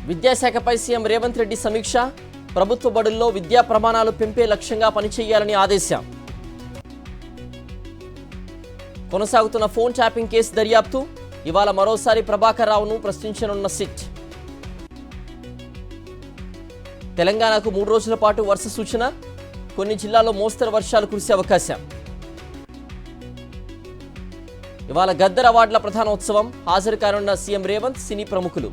విద్యాశాఖపై CM Revanth Reddy సమీక్ష. ప్రభుత్వ బడుల్లో విద్యా ప్రమాణాలు పెంపే లక్ష్యంగా పనిచేయాలని ఆదేశం. కొనసాగుతున్న ఫోన్ ట్యాపింగ్ కేసు దర్యాప్తు. ఇవాళ మరోసారి ప్రభాకర్ రావును ప్రశ్నించనున్న సిట్. తెలంగాణకు 3 రోజుల పాటు వర్ష సూచన. కొన్ని జిల్లాల్లో మోస్తరు వర్షాలు కురిసే అవకాశం. ఇవాళ గద్దర్ అవార్డుల ప్రధానోత్సవం. హాజరు కానున్న సీఎం రేవంత్, సినీ ప్రముఖులు.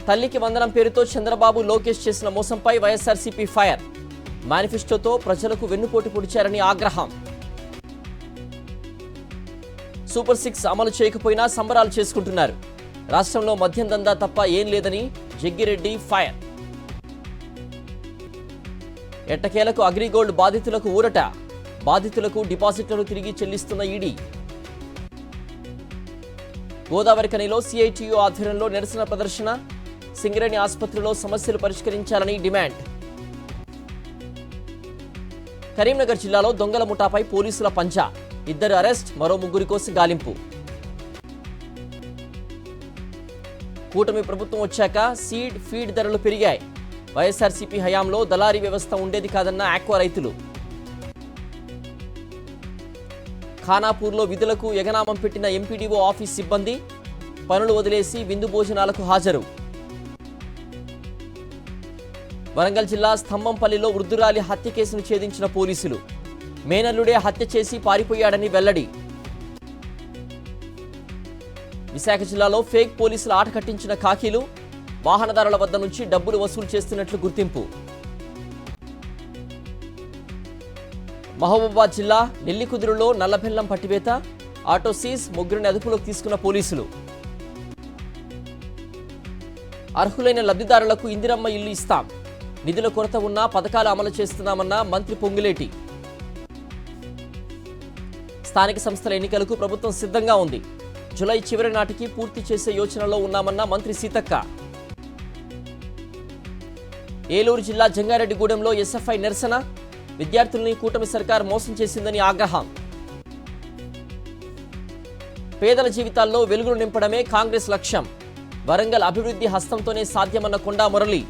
తల్లికి వందనం పేరుతో చంద్రబాబు, లోకేష్ చేసిన మోసంపై వైఎస్ఆర్సీపీ ఫైర్. మేనిఫెస్టోతో ప్రజలకు వెన్నుపోటు పొడిచారని ఆగ్రహం. సూపర్ 6 అమలు చేయకపోయినా సంబరాలు చేసుకుంటున్నారు. రాష్ట్రంలో మద్యం దందా తప్ప ఏం లేదని జగ్గిరెడ్డి ఫైర్. ఎట్టకేలకు అగ్రిగోల్డ్ బాధితులకు ఊరట. బాధితులకు డిపాజిట్లను తిరిగి చెల్లిస్తున్న ఈడీ. గోదావరి ఖనిలో సిఐటియు ఆధ్వర్యంలో నిరసన ప్రదర్శన. సింగరేణి ఆసుపత్రిలో సమస్యలు పరిష్కరించాలని డిమాండ్. కరీంనగర్ జిల్లాలో దొంగల ముఠాపై పోలీసుల పంజా. 2 అరెస్ట్, మరో 3 కోసం గాలింపు. కూటమి ప్రభుత్వం వచ్చాక సీడ్, ఫీడ్ ధరలు పెరిగాయి. వైఎస్ఆర్సీపీ హయాంలో దళారీ వ్యవస్థ ఉండేది కాదన్న ఆక్వా రైతులు. ఖానాపూర్లో విధులకు ఎగనామం పెట్టిన ఎంపీడీఓ ఆఫీస్ సిబ్బంది. పనులు వదిలేసి విందు భోజనాలకు హాజరు. వరంగల్ జిల్లా స్తంభంపల్లిలో వృద్ధురాలి హత్య కేసును ఛేదించిన పోలీసులు. మేనల్లుడే హత్య చేసి పారిపోయాడని వెల్లడి. విశాఖ జిల్లాలో ఫేక్ పోలీసుల ఆట కట్టించిన ఖాకీలు. వాహనదారుల వద్ద నుంచి డబ్బులు వసూలు చేస్తున్నట్లు గుర్తింపు. మహబూబాబాద్ జిల్లా నెల్లికుదురులో నల్లబెల్లం పట్టివేత. ఆటో సీజ్, 3 అదుపులోకి తీసుకున్న పోలీసులు. అర్హులైన లబ్ధిదారులకు ఇందిరమ్మ ఇల్లు ఇస్తాం. నిధుల కొరత ఉన్నా పథకాలు అమలు చేస్తున్నామన్న మంత్రి పొంగులేటి. స్థానిక సంస్థల ఎన్నికలకు ప్రభుత్వం సిద్ధంగా ఉంది. జూలై చివరి నాటికి పూర్తి చేసే యోచనలో ఉన్నామన్న మంత్రి సీతక్క. ఏలూరు జిల్లా జంగారెడ్డిగూడెంలో ఎస్ఎఫ్ఐ నిరసన. విద్యార్థుల్ని కూటమి సర్కార్ మోసం చేసిందని ఆగ్రహం. పేదల జీవితాల్లో వెలుగులు నింపడమే కాంగ్రెస్ లక్ష్యం. వరంగల్ అభివృద్ధి హస్తంతోనే సాధ్యమన్న కొండా మురళి.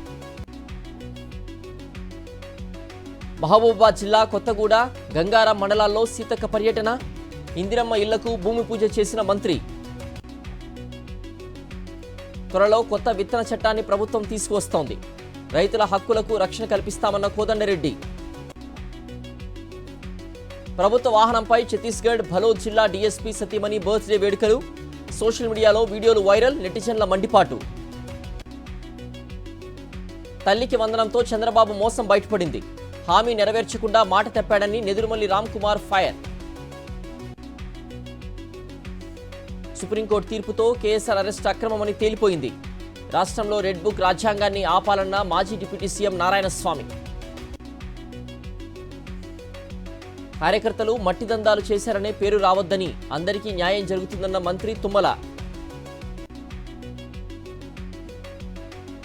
మహబూబాబాద్ జిల్లా కొత్తగూడ, గంగారాం మండలాల్లో సీతక్క పర్యటన. ఇందిరమ్మ ఇళ్లకు భూమి పూజ చేసిన మంత్రి. త్వరలో కొత్త విత్తన చట్టాన్ని ప్రభుత్వం తీసుకువస్తోంది. రైతుల హక్కులకు రక్షణ కల్పిస్తామన్న కోదండరెడ్డి. ప్రభుత్వ వాహనంపై ఛత్తీస్గఢ్ భలోద్ జిల్లా డీఎస్పీ సతీమణి బర్త్డే వేడుకలు. సోషల్ మీడియాలో వీడియోలు వైరల్, నెటిజన్ల మండిపాటు. తల్లికి వందనంతో చంద్రబాబు మోసం బయటపడింది. హామీ నెరవేర్చకుండా మాట తప్పాడని నెదురుమల్లి రామ్ కుమార్ ఫైర్. సుప్రీంకోర్టు తీర్పుతో కేఎస్ఆర్ అరెస్ట్ అక్రమమని తేలిపోయింది. రాష్ట్రంలో రెడ్ బుక్ రాజ్యాంగాన్ని ఆపాలన్న మాజీ డిప్యూటీ సీఎం నారాయణస్వామి. కార్యకర్తలు మట్టి దందాలు చేశారనే పేరు రావద్దని, అందరికీ న్యాయం జరుగుతుందన్న మంత్రి తుమ్మల.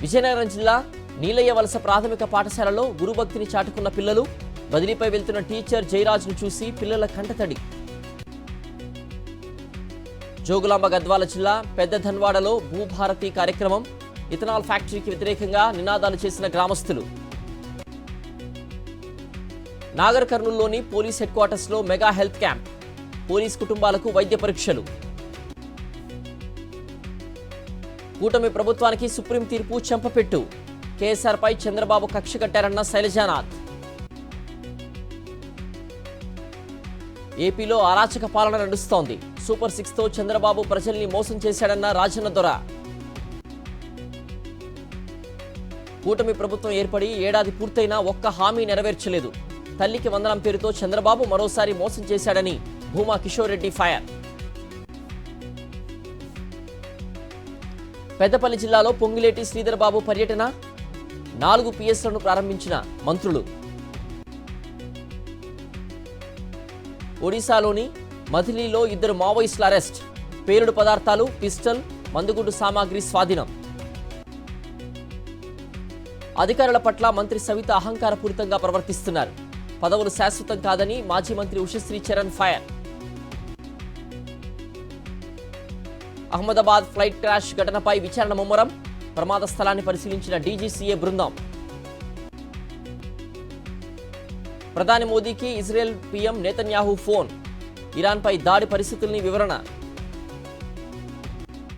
విజయనగరం జిల్లా నీలయ్య వలస ప్రాథమిక పాఠశాలలో గురుభక్తిని చాటుకున్న పిల్లలు. బదిలీపై వెళ్తున్న టీచర్ జయరాజ్ను చూసి పిల్లల కంటతడి. జోగులాంబ గద్వాల జిల్లా పెద్ద ధన్వాడలో భూభారతి కార్యక్రమం. ఇథనాల్ ఫ్యాక్టరీకి వ్యతిరేకంగా నినాదాలు చేసిన గ్రామస్తులు. నాగర్ కర్నూలులోని పోలీస్ హెడ్ క్వార్టర్స్లో మెగా హెల్త్ క్యాంప్. పోలీస్ కుటుంబాలకు వైద్య పరీక్షలు. కూటమి ప్రభుత్వానికి సుప్రీం తీర్పు చెంపపెట్టు. కేఎస్ఆర్పై చంద్రబాబు కక్ష కట్టారన్న శైలజానాథ్. ఏపీలో అరాచక పాలన నడుస్తోంది. సూపర్ 6తో చంద్రబాబు ప్రజల్ని మోసం చేశాడన్న రాజన్న దొర. కూటమి ప్రభుత్వం ఏర్పడి ఏడాది పూర్తయినా ఒక్క హామీ నెరవేర్చలేదు. తల్లికి వందనం పేరుతో చంద్రబాబు మరోసారి మోసం చేశాడని భూమా కిషోర్ రెడ్డి ఫైర్. పెద్దపల్లి జిల్లాలో పొంగిలేటి శ్రీధర్ బాబు పర్యటన. 4 పిఎస్లను ప్రారంభించిన మంత్రులు. ఒడిశాలోని మధిలీలో 2 మావోయిస్టుల అరెస్ట్. పేలుడు పదార్థాలు, పిస్టల్, మందుగుండు సామాగ్రి స్వాధీనం. అధికారుల పట్ల మంత్రి సవిత అహంకారపూరితంగా ప్రవర్తిస్తున్నారు. పదవులు శాశ్వతం కాదని మాజీ మంత్రి Ushasri Charan fire. Ahmedabad flight crash ఘటనపై విచారణ ముమ్మరం. ప్రమాద స్థలాన్ని పరిశీలించిన డీజీసీఏ బృందం. ప్రధాని మోదీకి ఇజ్రాయెల్ పీఎం నేతన్యాహు ఫోన్. ఇరాన్పై దాడి పరిస్థితుల్ని వివరణ.